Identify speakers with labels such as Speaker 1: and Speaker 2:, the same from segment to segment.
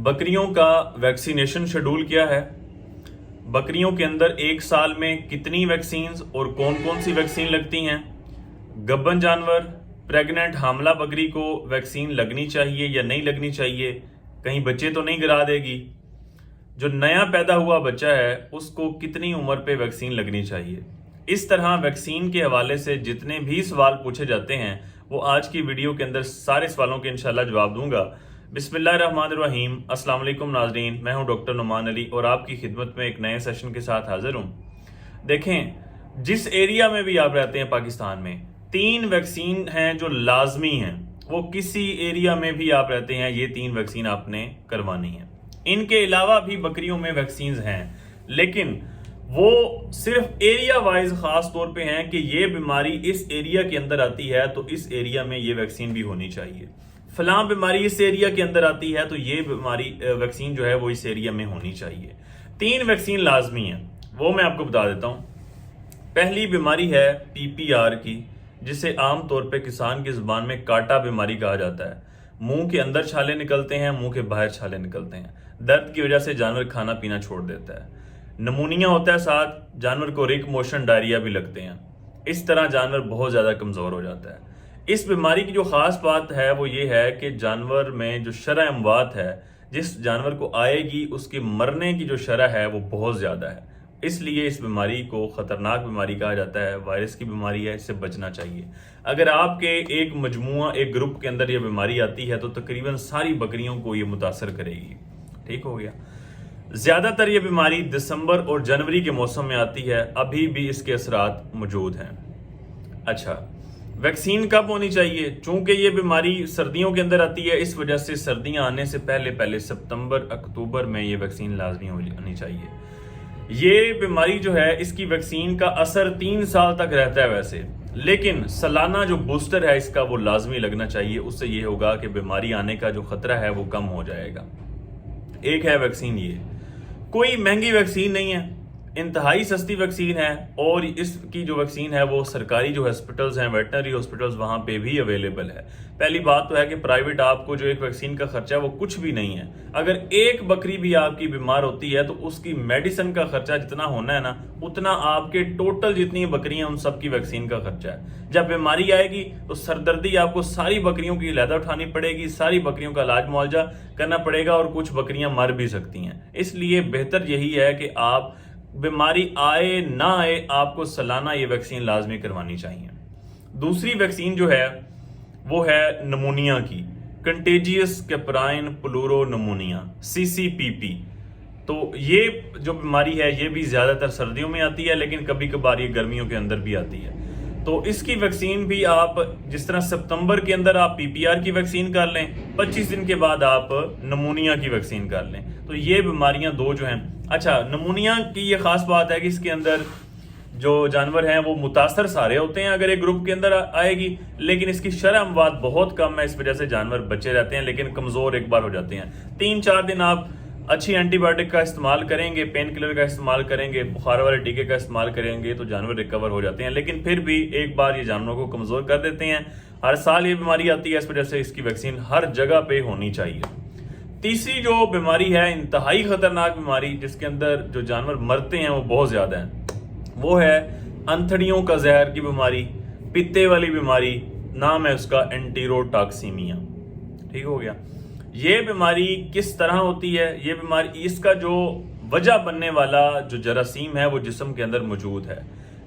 Speaker 1: बकरियों का vaccination schedule क्या है, बकरियों के अंदर एक साल में कितनी वैक्सीन्स और कौन कौन सी वैक्सीन लगती हैं, गब्बन जानवर प्रेग्नेंट हामला बकरी को वैक्सीन लगनी चाहिए या नहीं लगनी चाहिए, कहीं बच्चे तो नहीं गिरा देगी, जो नया पैदा हुआ बच्चा है उसको कितनी उम्र पे वैक्सीन लगनी चाहिए। इस तरह वैक्सीन के हवाले से जितने भी सवाल पूछे जाते हैं वो आज की वीडियो के अंदर सारे सवालों के इंशाल्लाह जवाब दूंगा। बिस्मिल्लाहिर्रहमानिर्रहीम। अस्सलाम वालेकुम नाज़रीन, मैं हूं डॉक्टर नुमान अली और आपकी खिदमत में एक नए सेशन के साथ हाजिर हूं। देखें, जिस एरिया में भी आप रहते हैं पाकिस्तान में 3 वैक्सीन हैं जो लाजमी हैं। वो किसी एरिया में भी आप रहते हैं ये 3 वैक्सीन आपने करवानी है। इनके अलावा भी बकरियों में वैक्सीन हैं, लेकिन वो सिर्फ एरिया वाइज खास तौर पे हैं कि ये बीमारी इस एरिया के अंदर आती है तो इस एरिया में ये वैक्सीन भी होनी चाहिए। फलां बीमारी इस एरिया के अंदर आती है तो ये बीमारी वैक्सीन जो है वो इस एरिया में होनी चाहिए। 3 वैक्सीन लाजमी है, वो मैं आपको बता देता हूं। पहली बीमारी है PPR की, जिसे आमतौर पे किसान की जुबान में काटा बीमारी कहा जाता है। मुंह के अंदर छाले निकलते हैं, मुंह के बाहर छाले निकलते हैं। दर्द की वजह से जानवर खाना पीना छोड़ देता है। नमूनिया होता है, साथ जानवर को रिक मोशन डायरिया भी लगते हैं। इस तरह जानवर बहुत ज्यादा कमजोर हो जाता है। इस बीमारी की जो खास बात है वो ये है कि जानवर में जो शरह अमवात है, जिस जानवर को आएगी उसके मरने की जो शरह है वो बहुत ज्यादा है। इसलिए इस बीमारी को खतरनाक बीमारी कहा जाता है, वायरस की बीमारी है, इससे बचना चाहिए। अगर आपके एक मजमुआ एक ग्रुप के अंदर ये बीमारी आती है तो तकरीबन सारी बकरियों को ये मुतासर करेगी। ठीक हो गया। ज्यादातर ये बीमारी दिसंबर और जनवरी के मौसम में आती है, अभी भी इसके असरात मौजूद हैं। अच्छा, वैक्सीन कब होनी चाहिए? चूंकि ये बीमारी सर्दियों के अंदर आती है, इस वजह से सर्दियां आने से पहले पहले सितंबर अक्टूबर में ये वैक्सीन लाजमी होनी चाहिए। ये बीमारी जो है इसकी वैक्सीन का असर 3 साल तक रहता है वैसे, लेकिन सालाना जो बूस्टर है इसका वो लाजमी लगना चाहिए। उससे ये होगा कि बीमारी आने का जो खतरा है वो कम हो जाएगा। एक है वैक्सीन, ये कोई महंगी वैक्सीन नहीं है, इंतहाई सस्ती वैक्सीन है। और इसकी जो वैक्सीन है वो सरकारी जो हॉस्पिटल्स हैं, वेटनरी हॉस्पिटल्स, वहां पे भी अवेलेबल है। पहली बात तो है कि प्राइवेट आपको जो एक वैक्सीन का खर्चा है वो कुछ भी नहीं है। अगर एक बकरी भी आपकी बीमार होती है तो उसकी मेडिसिन का खर्चा जितना होना है ना, उतना आपके टोटल जितनी बकरियां उन सब की वैक्सीन का खर्चा है। जब बीमारी आएगी तो सरदर्दी आपको सारी बकरियों की अलहदा उठानी पड़ेगी, सारी बकरियों का इलाज मुआवजा करना पड़ेगा और कुछ बकरियां मर भी सकती हैं। इसलिए बेहतर यही है कि आप बीमारी आए ना आए आपको सालाना ये वैक्सीन लाजमी करवानी चाहिए। दूसरी वैक्सीन जो है वो है नमूनिया की, कंटेजियस कैपराइन प्लूरो नमूनिया, CCPP। तो ये जो बीमारी है ये भी ज्यादातर सर्दियों में आती है, लेकिन कभी कभार ये गर्मियों के अंदर भी आती है। तो इसकी वैक्सीन भी आप जिस तरह सितंबर के अंदर आप PPR की वैक्सीन कर लें, 25 दिन के बाद आप नमूनिया की वैक्सीन कर लें। तो ये बीमारियां 2 जो हैं। अच्छा, नमूनिया की ये खास बात है कि इसके अंदर जो जानवर हैं वो मुतासर सारे होते हैं अगर एक ग्रुप के अंदर आएगी, लेकिन इसकी शरह अमवात बहुत कम है। इस वजह से जानवर बचे रहते हैं, लेकिन कमजोर एक बार हो जाते हैं। 3-4 दिन आप अच्छी एंटीबायोटिक का इस्तेमाल करेंगे, पेन किलर का इस्तेमाल करेंगे, बुखार वाले टीके का इस्तेमाल करेंगे तो जानवर रिकवर हो जाते हैं। लेकिन फिर भी एक बार ये जानवरों को कमजोर कर देते हैं। हर साल ये बीमारी आती है, इस वजह से इसकी वैक्सीन हर जगह पे होनी चाहिए। तीसरी जो बीमारी है, इंतहाई खतरनाक बीमारी जिसके अंदर जो जानवर मरते हैं वो बहुत ज्यादा है, वो है अंथड़ियों का जहर की बीमारी, पित्ते वाली बीमारी। नाम है उसका एंटीरोटॉक्सीमिया। ठीक हो गया। ये बीमारी किस तरह होती है? ये बीमारी, इसका जो वजह बनने वाला जो जरासीम है वो जिस्म के अंदर मौजूद है,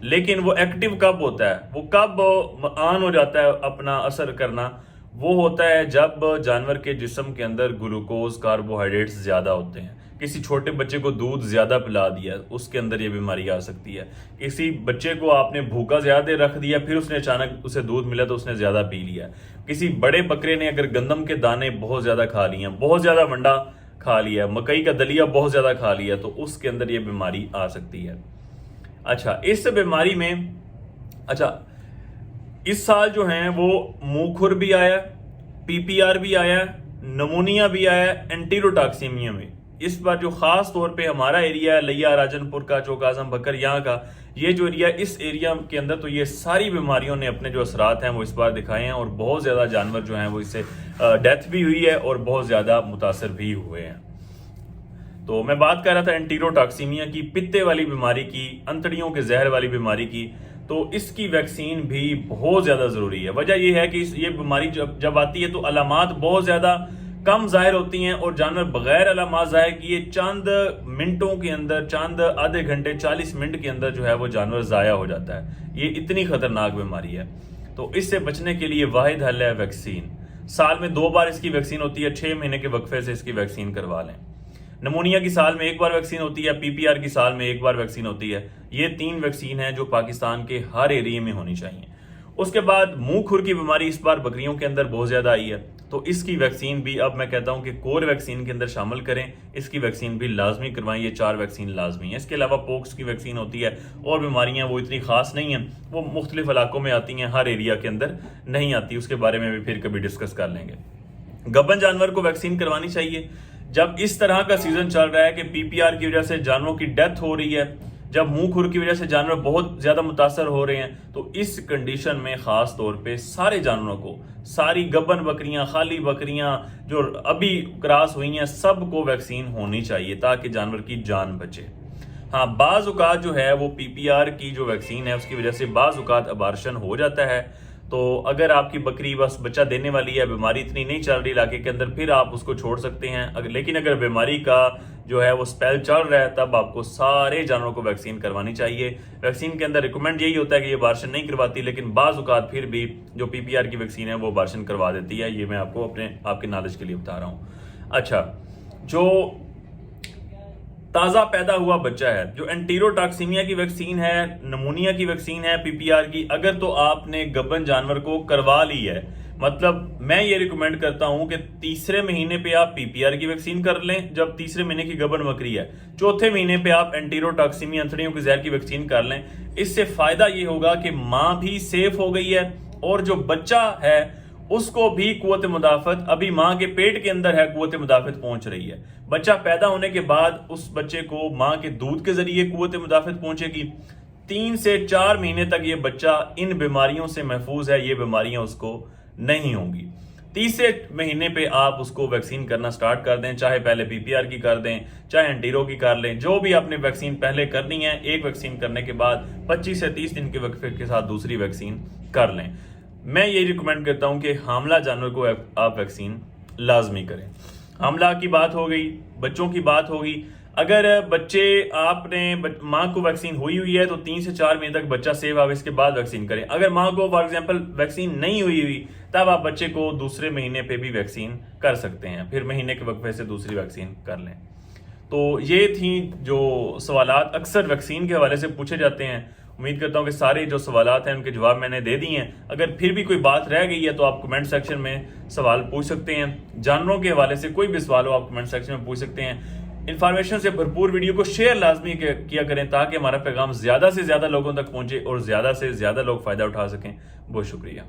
Speaker 1: लेकिन वो एक्टिव कब होता है, वो कब आन हो जाता है अपना असर करना, वो होता है जब जानवर के जिस्म के अंदर ग्लूकोज कार्बोहाइड्रेट्स ज्यादा होते हैं। किसी छोटे बच्चे को दूध ज्यादा पिला दिया, उसके अंदर ये बीमारी आ सकती है। किसी बच्चे को आपने भूखा ज्यादा रख दिया, फिर उसने अचानक उसे दूध मिला तो उसने ज्यादा पी लिया। किसी बड़े बकरे ने अगर गंदम के दाने बहुत ज्यादा खा लिए, बहुत ज्यादा वंडा खा लिया, मकई का दलिया बहुत ज्यादा खा लिया, तो उसके अंदर ये बीमारी आ सकती है। अच्छा, इस बीमारी में इस साल जो है वो मुंह खुर भी आया, PPR भी आया, नमूनिया भी आया, एंटीरोटॉक्सीमिया में। इस बार जो खास तौर पे हमारा एरिया है लिया, राजनपुर का, चौक आजम बकर, यहाँ का ये जो एरिया, इस एरिया के अंदर तो ये सारी बीमारियों ने अपने जो असरात हैं वो इस बार दिखाए हैं और बहुत ज्यादा जानवर जो हैं वो इससे डेथ भी हुई है और बहुत ज्यादा मुतासर भी हुए हैं। تو میں بات کر رہا تھا انٹیروٹاکسیمیا کی، پتے والی بیماری کی، انتڑیوں کے زہر والی بیماری کی، تو اس کی ویکسین بھی بہت زیادہ ضروری ہے۔ وجہ یہ ہے کہ یہ بیماری جب آتی ہے تو علامات بہت زیادہ کم ظاہر ہوتی ہیں، اور جانور بغیر علامات ظاہر کیے چند منٹوں کے اندر، چند آدھے گھنٹے 40 منٹ کے اندر جو ہے وہ جانور ضائع ہو جاتا ہے۔ یہ اتنی خطرناک بیماری ہے، تو اس سے بچنے کے لیے واحد حل ہے ویکسین۔ سال میں 2 بار اس کی ویکسین ہوتی ہے، 6 مہینے کے وقفے سے اس کی ویکسین کروا لیں۔ نمونیا کی سال میں 1 بار ویکسین ہوتی ہے، پی پی آر کی سال میں 1 بار ویکسین ہوتی ہے۔ یہ 3 ویکسین ہیں جو پاکستان کے ہر ایریے میں ہونی چاہیے۔ اس کے بعد منہ کھر کی بیماری اس بار بکریوں کے اندر بہت زیادہ آئی ہے، تو اس کی ویکسین بھی اب میں کہتا ہوں کہ کور ویکسین کے اندر شامل کریں، اس کی ویکسین بھی لازمی کروائیں۔ یہ 4 ویکسین لازمی ہیں۔ اس کے علاوہ پوکس کی ویکسین ہوتی ہے، اور بیماریاں وہ اتنی خاص نہیں ہیں، وہ مختلف علاقوں میں آتی ہیں، ہر ایریا کے اندر نہیں آتی، اس کے بارے میں بھی پھر کبھی ڈسکس کر لیں گے۔ گبن جانور کو ویکسین کروانی چاہیے۔ جب اس طرح کا سیزن چل رہا ہے کہ پی پی آر کی وجہ سے جانوروں کی ڈیتھ ہو رہی ہے، جب منہ کھر کی وجہ سے جانور بہت زیادہ متاثر ہو رہے ہیں، تو اس کنڈیشن میں خاص طور پہ سارے جانوروں کو، ساری گبن بکریاں، خالی بکریاں جو ابھی کراس ہوئی ہیں، سب کو ویکسین ہونی چاہیے تاکہ جانور کی جان بچے۔ ہاں، بعض اوقات جو ہے وہ پی پی آر کی جو ویکسین ہے اس کی وجہ سے بعض اوقات ابارشن ہو جاتا ہے، تو اگر آپ کی بکری بس بچہ دینے والی ہے، بیماری اتنی نہیں چل رہی علاقے کے اندر، پھر آپ اس کو چھوڑ سکتے ہیں۔ لیکن اگر بیماری کا جو ہے وہ سپیل چل رہا ہے، تب آپ کو سارے جانوروں کو ویکسین کروانی چاہیے۔ ویکسین کے اندر ریکمنڈ یہی ہوتا ہے کہ یہ ابارشن نہیں کرواتی، لیکن بعض اوقات پھر بھی جو پی پی آر کی ویکسین ہے وہ ابارشن کروا دیتی ہے۔ یہ میں آپ کو آپ کے نالج کے لیے بتا رہا ہوں۔ اچھا، جو تازہ پیدا ہوا بچہ ہے، جو انٹیروٹاکسیمیا کی ویکسین ہے، نمونیا کی ویکسین ہے، پی پی آر کی، اگر تو آپ نے گبن جانور کو کروا لی ہے، مطلب میں یہ ریکمینڈ کرتا ہوں کہ 3 مہینے پہ آپ پی پی آر کی ویکسین کر لیں جب 3 مہینے کی گبن بکری ہے، 4 مہینے پہ آپ انٹیروٹاکسیمیا انتڑیوں کے زہر کی ویکسین کر لیں۔ اس سے فائدہ یہ ہوگا کہ ماں بھی سیف ہو گئی ہے، اور جو بچہ ہے اس کو بھی قوت مدافعت، ابھی ماں کے پیٹ کے اندر ہے، قوت مدافعت پہنچ رہی ہے۔ بچہ پیدا ہونے کے بعد اس بچے کو ماں کے دودھ کے ذریعے قوت مدافعت پہنچے گی۔ 3 سے 4 مہینے تک یہ بچہ ان بیماریوں سے محفوظ ہے، یہ بیماریاں اس کو نہیں ہوں گی۔ 30 مہینے پہ آپ اس کو ویکسین کرنا سٹارٹ کر دیں، چاہے پہلے پی پی آر کی کر دیں، چاہے انٹیرو کی کر لیں، جو بھی آپ نے ویکسین پہلے کرنی ہے، ایک ویکسین کرنے کے بعد 25 سے 30 دن کے وقفے کے ساتھ دوسری ویکسین کر لیں۔ میں یہ ریکمینڈ کرتا ہوں کہ حاملہ جانور کو آپ ویکسین لازمی کریں۔ حاملہ کی بات ہو گئی، بچوں کی بات ہوگی۔ اگر بچے آپ نے ماں کو ویکسین ہوئی ہے تو 3 سے 4 مہینے تک بچہ سیف آئے، اس کے بعد ویکسین کریں۔ اگر ماں کو فار ایگزامپل ویکسین نہیں ہوئی تب آپ بچے کو دوسرے مہینے پہ بھی ویکسین کر سکتے ہیں، پھر مہینے کے وقفے سے دوسری ویکسین کر لیں۔ تو یہ تھیں جو سوالات اکثر ویکسین کے حوالے سے پوچھے جاتے ہیں۔ امید کرتا ہوں کہ سارے جو سوالات ہیں ان کے جواب میں نے دے دی ہیں۔ اگر پھر بھی کوئی بات رہ گئی ہے تو آپ کمنٹ سیکشن میں سوال پوچھ سکتے ہیں۔ جانوروں کے حوالے سے کوئی بھی سوال ہو آپ کمنٹ سیکشن میں پوچھ سکتے ہیں۔ انفارمیشن سے بھرپور ویڈیو کو شیئر لازمی کیا کریں تاکہ ہمارا پیغام زیادہ سے زیادہ لوگوں تک پہنچے اور زیادہ سے زیادہ لوگ فائدہ اٹھا سکیں۔ بہت شکریہ۔